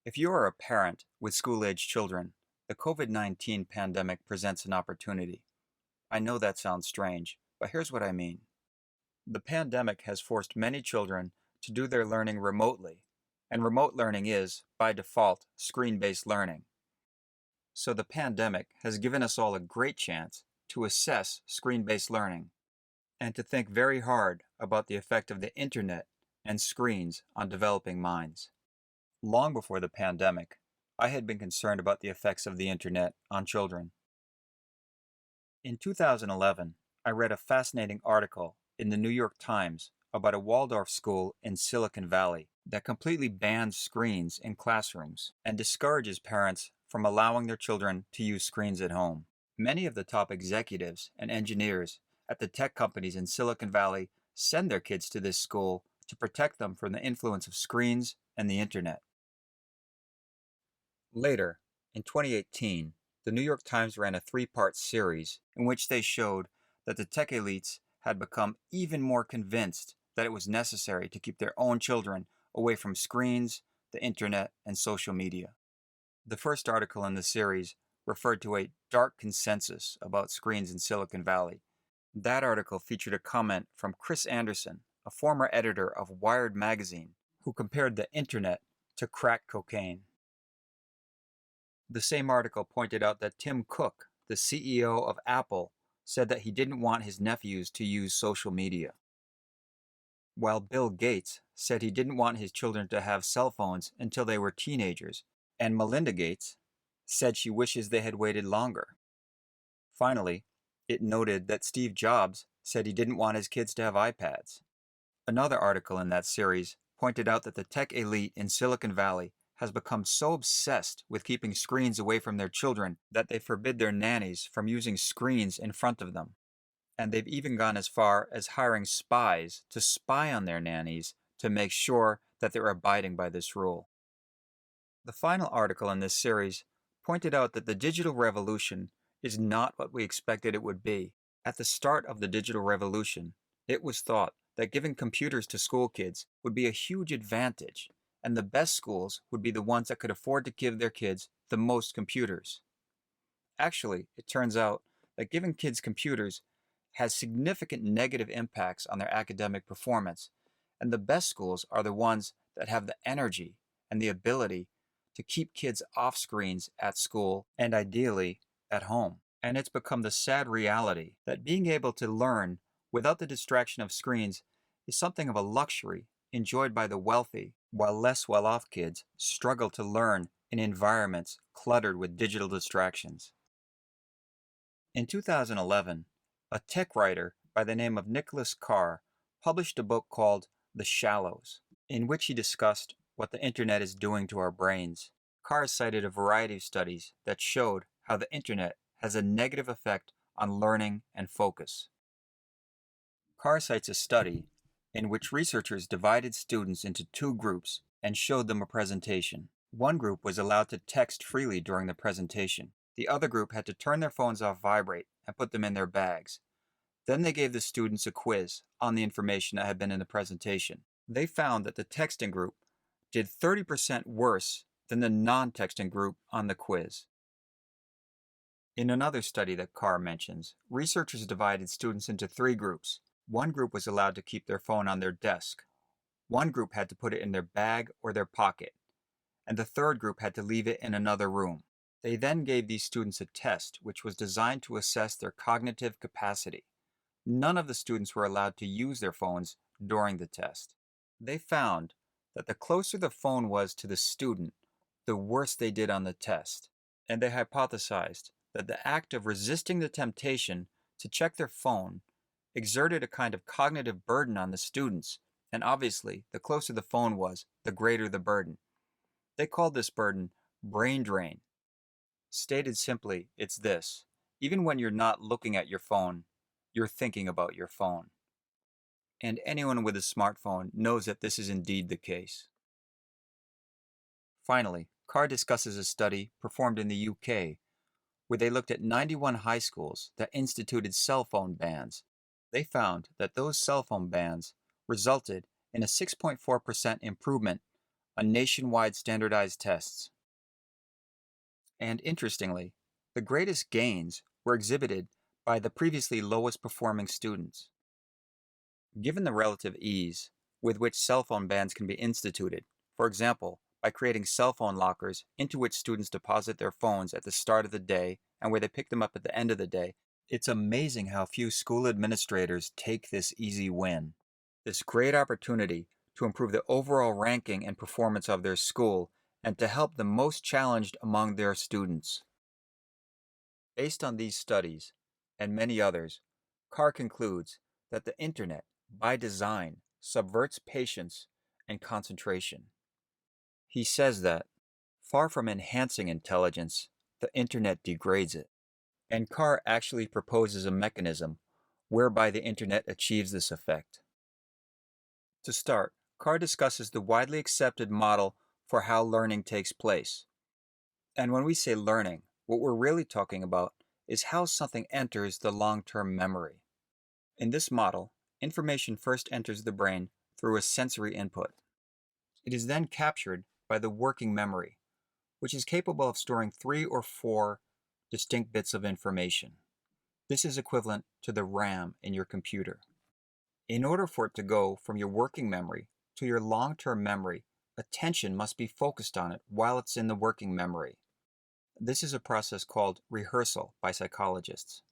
If you are a parent with school-age children, the COVID-19 pandemic presents an opportunity. I know that sounds strange, but here's what I mean. The pandemic has forced many children to do their learning remotely, and remote learning is, by default, screen-based learning. So the pandemic has given us all a great chance to assess screen-based learning and to think very hard about the effect of the internet and screens on developing minds. Long before the pandemic, I had been concerned about the effects of the internet on children. In 2011, I read a fascinating article in the New York Times about a Waldorf school in Silicon Valley that completely bans screens in classrooms and discourages parents from allowing their children to use screens at home. Many of the top executives and engineers at the tech companies in Silicon Valley send their kids to this school to protect them from the influence of screens and the internet. Later, in 2018, the New York Times ran a three-part series in which they showed that the tech elites had become even more convinced that it was necessary to keep their own children away from screens, the internet, and social media. The first article in the series referred to a dark consensus about screens in Silicon Valley. That article featured a comment from Chris Anderson, a former editor of Wired magazine, who compared the internet to crack cocaine. The same article pointed out that Tim Cook, the CEO of Apple, said that he didn't want his nephews to use social media, while Bill Gates said he didn't want his children to have cell phones until they were teenagers, and Melinda Gates said she wishes they had waited longer. Finally, it noted that Steve Jobs said he didn't want his kids to have iPads. Another article in that series pointed out that the tech elite in Silicon Valley has become so obsessed with keeping screens away from their children that they forbid their nannies from using screens in front of them. And they've even gone as far as hiring spies to spy on their nannies to make sure that they're abiding by this rule. The final article in this series pointed out that the digital revolution is not what we expected it would be. At the start of the digital revolution, it was thought that giving computers to school kids would be a huge advantage, and the best schools would be the ones that could afford to give their kids the most computers. Actually, it turns out that giving kids computers has significant negative impacts on their academic performance, and the best schools are the ones that have the energy and the ability to keep kids off screens at school and ideally at home. And it's become the sad reality that being able to learn without the distraction of screens is something of a luxury enjoyed by the wealthy, while less well-off kids struggle to learn in environments cluttered with digital distractions. In 2011, a tech writer by the name of Nicholas Carr published a book called The Shallows, in which he discussed what the internet is doing to our brains. Carr cited a variety of studies that showed how the internet has a negative effect on learning and focus. Carr cites a study in which researchers divided students into two groups and showed them a presentation. One group was allowed to text freely during the presentation. The other group had to turn their phones off vibrate and put them in their bags. Then they gave the students a quiz on the information that had been in the presentation. They found that the texting group did 30% worse than the non-texting group on the quiz. In another study that Carr mentions, researchers divided students into three groups. One group was allowed to keep their phone on their desk. One group had to put it in their bag or their pocket, and the third group had to leave it in another room. They then gave these students a test which was designed to assess their cognitive capacity. None of the students were allowed to use their phones during the test. They found that the closer the phone was to the student, the worse they did on the test, and they hypothesized that the act of resisting the temptation to check their phone exerted a kind of cognitive burden on the students, and obviously, the closer the phone was, the greater the burden. They called this burden brain drain. Stated simply, it's this: even when you're not looking at your phone, you're thinking about your phone. And anyone with a smartphone knows that this is indeed the case. Finally, Carr discusses a study performed in the UK where they looked at 91 high schools that instituted cell phone bans. They found that those cell phone bans resulted in a 6.4% improvement on nationwide standardized tests. And interestingly, the greatest gains were exhibited by the previously lowest performing students. Given the relative ease with which cell phone bans can be instituted, for example, by creating cell phone lockers into which students deposit their phones at the start of the day and where they pick them up at the end of the day, it's amazing how few school administrators take this easy win. This great opportunity to improve the overall ranking and performance of their school and to help the most challenged among their students. Based on these studies and many others, Carr concludes that the internet, by design, subverts patience and concentration. He says that, far from enhancing intelligence, the internet degrades it. And Carr actually proposes a mechanism whereby the internet achieves this effect. To start, Carr discusses the widely accepted model for how learning takes place. And when we say learning, what we're really talking about is how something enters the long-term memory. In this model, information first enters the brain through a sensory input. It is then captured by the working memory, which is capable of storing 3 or 4 distinct bits of information. This is equivalent to the RAM in your computer. In order for it to go from your working memory to your long-term memory, attention must be focused on it while it's in the working memory. This is a process called rehearsal by psychologists.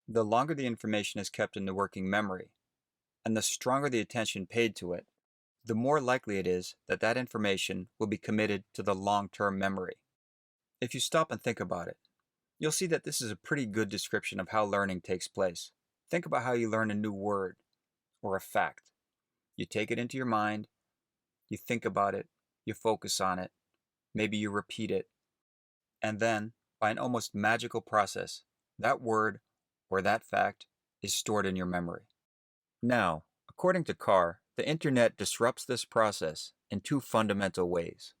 The longer the information is kept in the working memory, and the stronger the attention paid to it, the more likely it is that that information will be committed to the long-term memory. If you stop and think about it, you'll see that this is a pretty good description of how learning takes place. Think about how you learn a new word or a fact. You take it into your mind, you think about it, you focus on it, maybe you repeat it, and then, by an almost magical process, that word or that fact is stored in your memory. Now, according to Carr, the internet disrupts this process in 2 fundamental ways.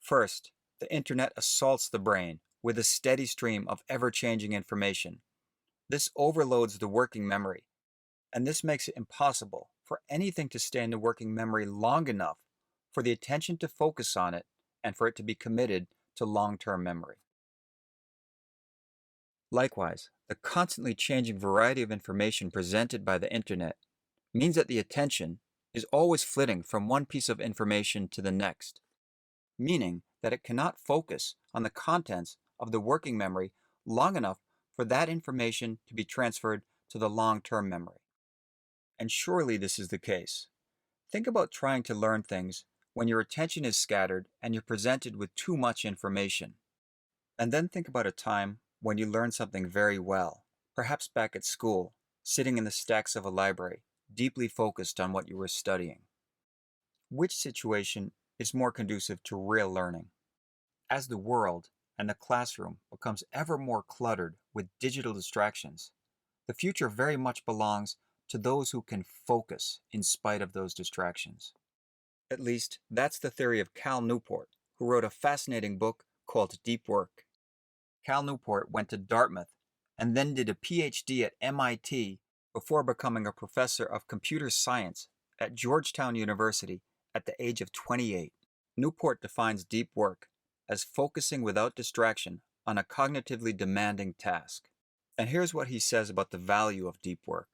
First, the internet assaults the brain with a steady stream of ever-changing information. This overloads the working memory, and this makes it impossible for anything to stay in the working memory long enough for the attention to focus on it and for it to be committed to long-term memory. Likewise, the constantly changing variety of information presented by the internet means that the attention is always flitting from one piece of information to the next, meaning that it cannot focus on the contents of the working memory long enough for that information to be transferred to the long-term memory. And surely this is the case. Think about trying to learn things when your attention is scattered and you're presented with too much information. And then think about a time when you learned something very well, perhaps back at school, sitting in the stacks of a library, deeply focused on what you were studying. Which situation is more conducive to real learning? As the world and the classroom becomes ever more cluttered with digital distractions, the future very much belongs to those who can focus in spite of those distractions. At least, that's the theory of Cal Newport, who wrote a fascinating book called Deep Work. Cal Newport went to Dartmouth and then did a PhD at MIT before becoming a professor of computer science at Georgetown University at the age of 28. Newport defines deep work as focusing without distraction on a cognitively demanding task. And here's what he says about the value of deep work.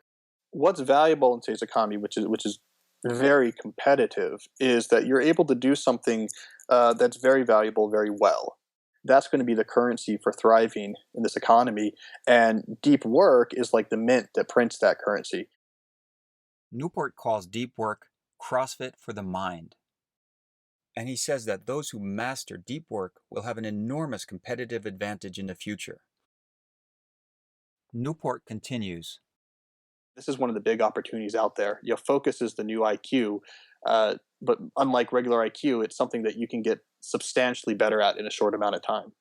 What's valuable in today's economy, which is very competitive, is that you're able to do something that's very valuable very well. That's going to be the currency for thriving in this economy, and deep work is like the mint that prints that currency. Newport calls deep work CrossFit for the mind. And he says that those who master deep work will have an enormous competitive advantage in the future. Newport continues. This is one of the big opportunities out there. Focus is the new IQ, but unlike regular IQ, it's something that you can get substantially better at in a short amount of time.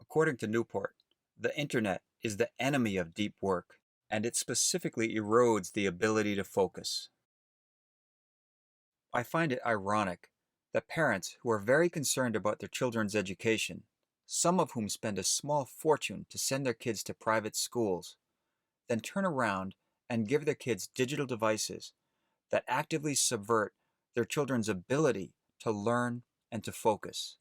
According to Newport, the internet is the enemy of deep work, and it specifically erodes the ability to focus. I find it ironic that parents who are very concerned about their children's education, some of whom spend a small fortune to send their kids to private schools, then turn around and give their kids digital devices that actively subvert their children's ability to learn and to focus.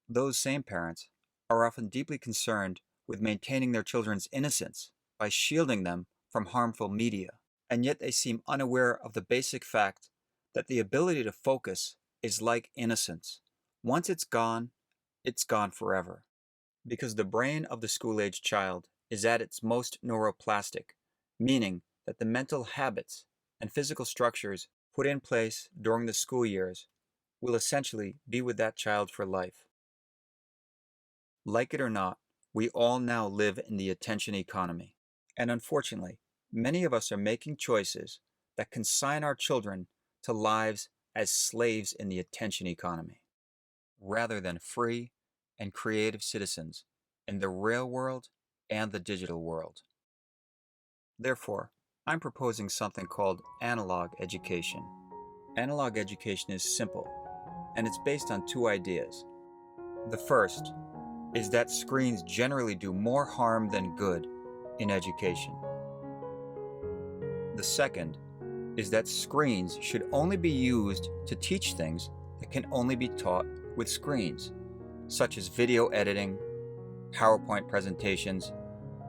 Those same parents are often deeply concerned with maintaining their children's innocence by shielding them from harmful media, and yet they seem unaware of the basic fact that the ability to focus is like innocence. Once it's gone forever. Because the brain of the school-age child is at its most neuroplastic, meaning that the mental habits and physical structures put in place during the school years will essentially be with that child for life. Like it or not, we all now live in the attention economy. And unfortunately, many of us are making choices that consign our children to lives as slaves in the attention economy, rather than free and creative citizens in the real world and the digital world. Therefore, I'm proposing something called Analogue Education. Analogue Education is simple, and it's based on two ideas. The first is that screens generally do more harm than good in education. The second is that screens should only be used to teach things that can only be taught with screens, such as video editing, PowerPoint presentations,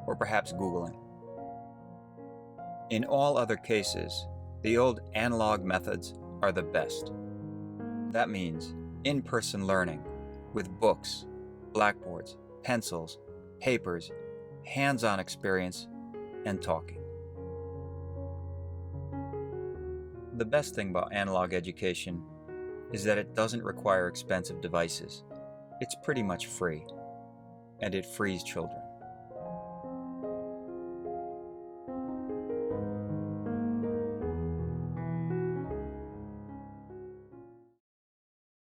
or perhaps Googling. In all other cases, the old analog methods are the best. That means in-person learning with books, blackboards, pencils, papers, hands-on experience, and talking. The best thing about analog education is that it doesn't require expensive devices. It's pretty much free, and it frees children.